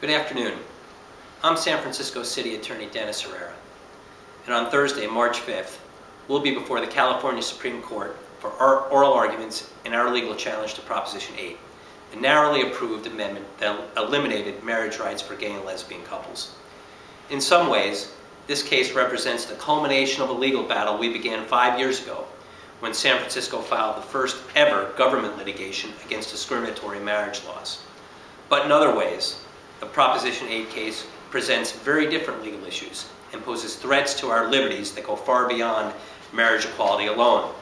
Good afternoon. I'm San Francisco City Attorney Dennis Herrera, and on Thursday, March 5th, we'll be before the California Supreme Court for oral arguments in our legal challenge to Proposition 8, a narrowly approved amendment that eliminated marriage rights for gay and lesbian couples. In some ways, this case represents the culmination of a legal battle we began 5 years ago when San Francisco filed the first ever government litigation against discriminatory marriage laws. But in other ways, the Proposition 8 case presents very different legal issues and poses threats to our liberties that go far beyond marriage equality alone.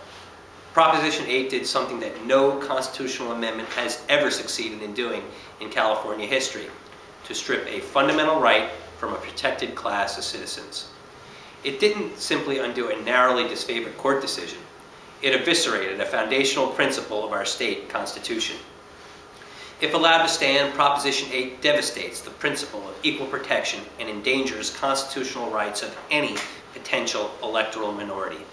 Proposition 8 did something that no constitutional amendment has ever succeeded in doing in California history: to strip a fundamental right from a protected class of citizens. It didn't simply undo a narrowly disfavored court decision. It eviscerated a foundational principle of our state constitution. If allowed to stand, Proposition 8 devastates the principle of equal protection and endangers constitutional rights of any potential electoral minority.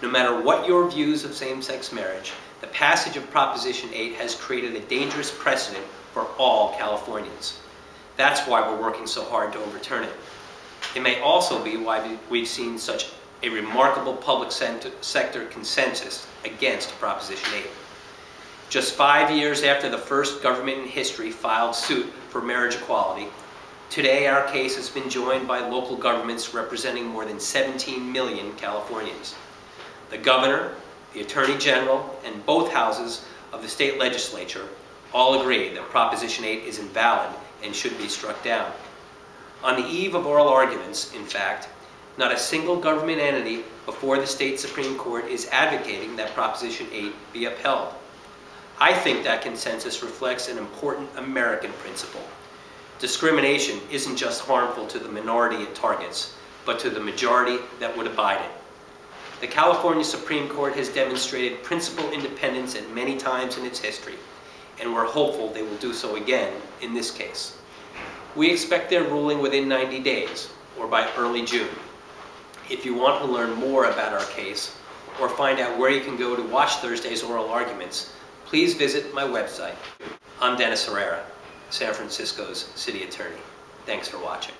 No matter what your views of same-sex marriage, the passage of Proposition 8 has created a dangerous precedent for all Californians. That's why we're working so hard to overturn it. It may also be why we've seen such a remarkable public sector consensus against Proposition 8. Just 5 years after the first government in history filed suit for marriage equality, today our case has been joined by local governments representing more than 17 million Californians. The governor, the attorney general, and both houses of the state legislature all agree that Proposition 8 is invalid and should be struck down. On the eve of oral arguments, in fact, not a single government entity before the state Supreme Court is advocating that Proposition 8 be upheld. I think that consensus reflects an important American principle. Discrimination isn't just harmful to the minority it targets, but to the majority that would abide it. The California Supreme Court has demonstrated principle independence at many times in its history, and we're hopeful they will do so again in this case. We expect their ruling within 90 days, or by early June. If you want to learn more about our case, or find out where you can go to watch Thursday's oral arguments, please visit my website. I'm Dennis Herrera, San Francisco's City Attorney. Thanks for watching.